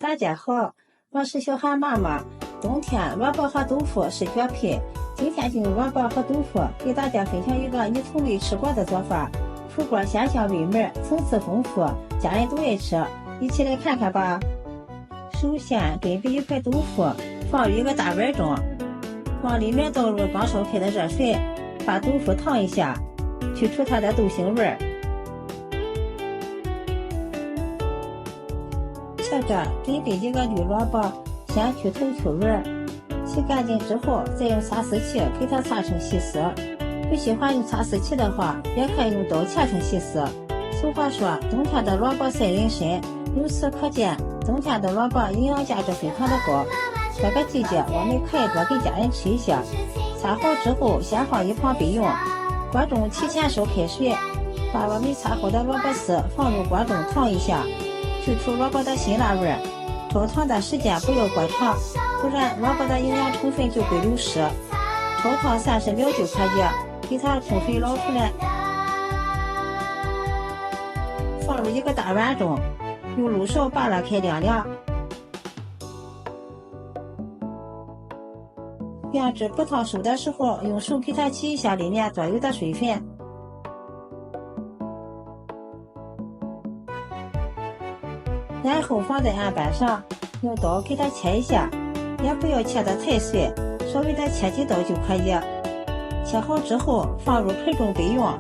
大家好，我是小韩妈妈。冬天萝卜和豆腐是绝配，今天就用萝卜和豆腐给大家分享一个你从未吃过的做法，出锅鲜香味美，层次丰富，家人都爱吃，一起来看看吧。首先准备一块豆腐，放入一个大碗中，往里面倒入刚烧开的热水，把豆腐烫一下，去除它的豆腥味。接着准备一个绿萝卜，先去头去味，洗干净之后再用擦丝器给它擦成细丝。不喜欢用擦丝器的话，也可以用刀切成细丝。俗话说，冬天的萝卜赛人参，由此可见，冬天的萝卜营养价值非常的高。这个季节我们可以多给家人吃一些。擦好之后，先放一旁备用。锅中提前烧开水，把我们擦好的萝卜丝放入锅中烫一下，去除萝卜的辛辣味。焯烫的时间不要过长，不然萝卜的营养成分就会流失。焯烫30秒就可以，给它充分捞出来，放入一个大碗中，用漏勺把它开凉凉。晾至不烫手的时候，用手给它起一下里面多余的水分。然后放在案板上，用刀给它切一下，也不要切得太碎，稍微的切几刀就可以。切好之后放入盆中备用。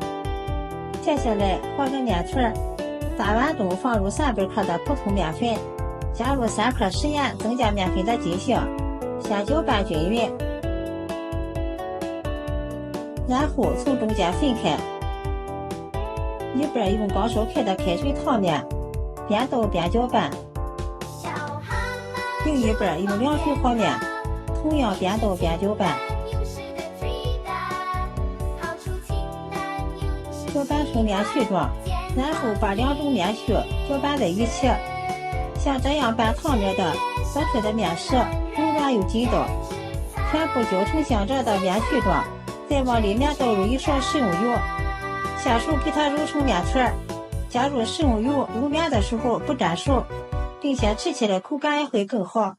接下来和个面团，大碗中放入300克的普通面粉，加入3克食盐，增加面粉的筋性，先搅拌均匀，然后从中间分开，一边用刚烧开的开水烫面，边倒边搅拌，另一边用凉水和面，同样边倒边搅拌，搅拌成面絮状，然后把2种面絮搅拌在一起，像这样拌汤面的做出的面食柔软又筋道，全部搅成像这的面絮状，再往里面倒入1勺食用油，下手给它揉成面团，加入食用油，揉面的时候不沾手，并且吃起来口感也会更好。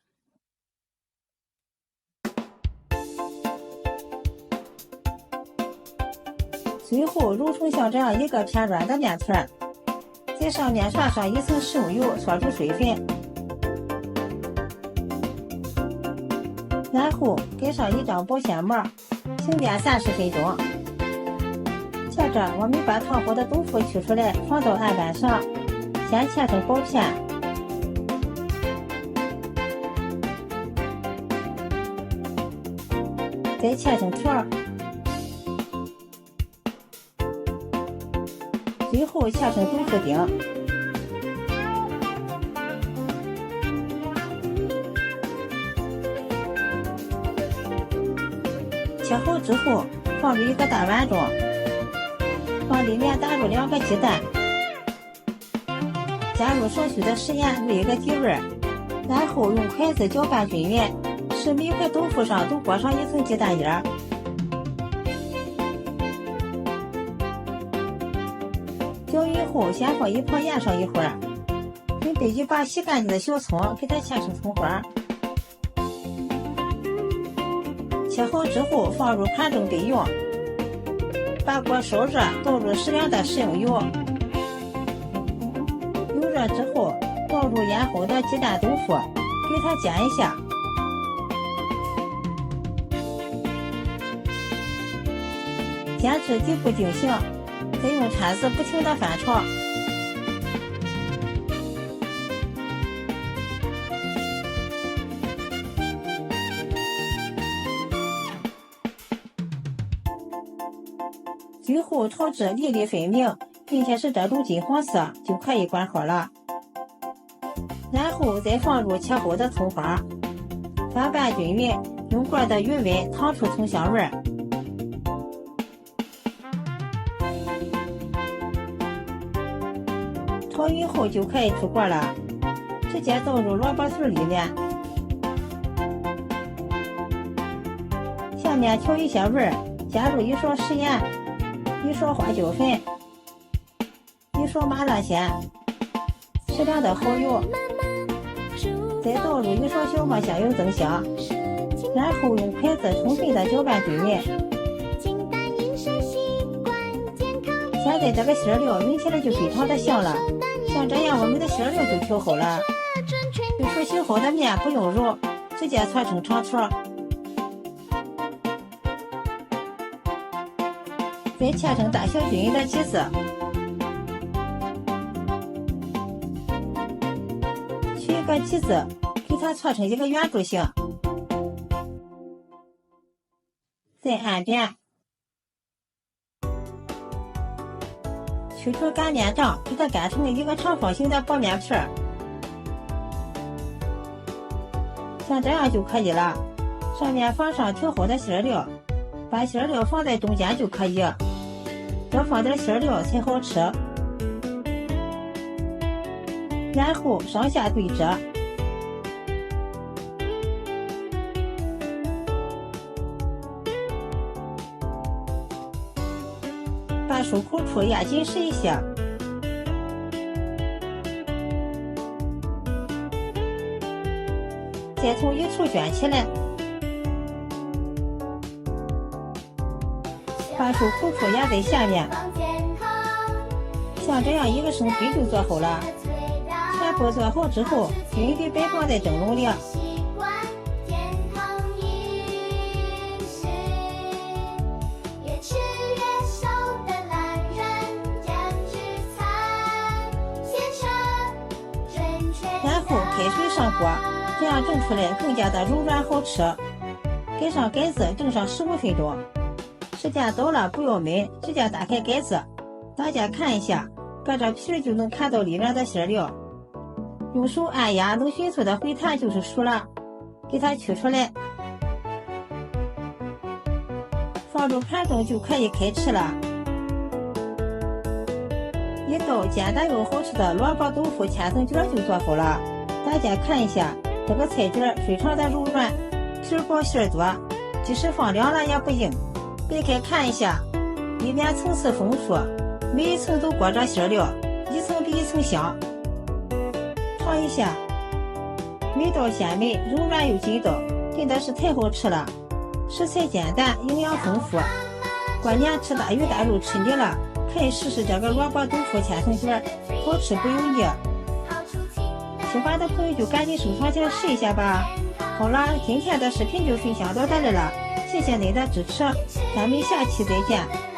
最后揉成像这样一个偏软的面团，在上面刷上1层食用油，锁住水分，然后盖上1张保鲜膜，静电30分钟。接着我们把烫好的豆腐取出来，放到案板上，先切成薄片，再切成条，最后切成豆腐丁。切好之后放入一个大碗中，往里面打入2个鸡蛋，加入少许的食盐入一个底味，然后用筷子搅拌均匀，使每块豆腐上都裹上1层鸡蛋液。搅匀后先放一旁腌上一会儿，准备一把洗干净的小葱，给它切成葱花。切好之后放入盘中备用，把锅烧热，倒入适量的食用油，油热之后倒入腌好的鸡蛋豆腐，给它煎一下，煎至底部定型，再用铲子不停地翻炒。最后炒至粒粒分明，并且是这种金黄色，就可以关火了。然后再放入切好的葱花，翻拌均匀，用锅的余温烫出葱香味。炒匀后就可以出锅了，直接倒入萝卜丝里面。下面调一些味，加入1勺食盐，1勺花椒粉，1勺麻辣鲜，适量的蚝油，再倒入1勺小磨香油增香，然后用筷子充分的搅拌均匀。现在这个馅料闻起来就非常的香了，像这样我们的馅料就调好了。就说醒好的面不用揉，直接搓成长条，再切成大小均匀的起子。取一个起子，给它搓成一个圆柱形，再按扁。取出擀面杖，给它擀成一个长方形的薄面皮儿，像这样就可以了。上面放上调好的馅料，把馅料放在中间就可以，多放点馅料才好吃。然后上下对折，把收口处压紧实一些，再从一处卷起来，把收口处压在下面，像这样一个生坯就做好了。全部做好之后，均匀摆放在蒸笼里。然后开水上锅，这样蒸出来更加的柔软好吃。盖上盖子蒸上15分钟，时间到了不要焖，直接打开盖子，大家看一下，隔着皮就能看到里面的馅料。用手按压能迅速的回弹就是熟了，给它取出来，放入盘中就可以开吃了。一道简单又好吃的萝卜豆腐千层卷就做好了。大家看一下，这个菜卷非常的柔软，皮薄馅多，即使放凉了也不硬。掰开看一下，里面层次丰富，每一层都裹着馅料，一层比一层香。尝一下，味道鲜美，柔软又筋道，真的是太好吃了。食材简单，营养丰富，过年吃大鱼大肉吃腻了，可以试试这个萝卜豆腐千层卷，好吃不油腻。喜欢的朋友就赶紧收藏起来试一下吧。好了，今天的视频就分享到这里了，谢谢您的支持，咱们下期再见。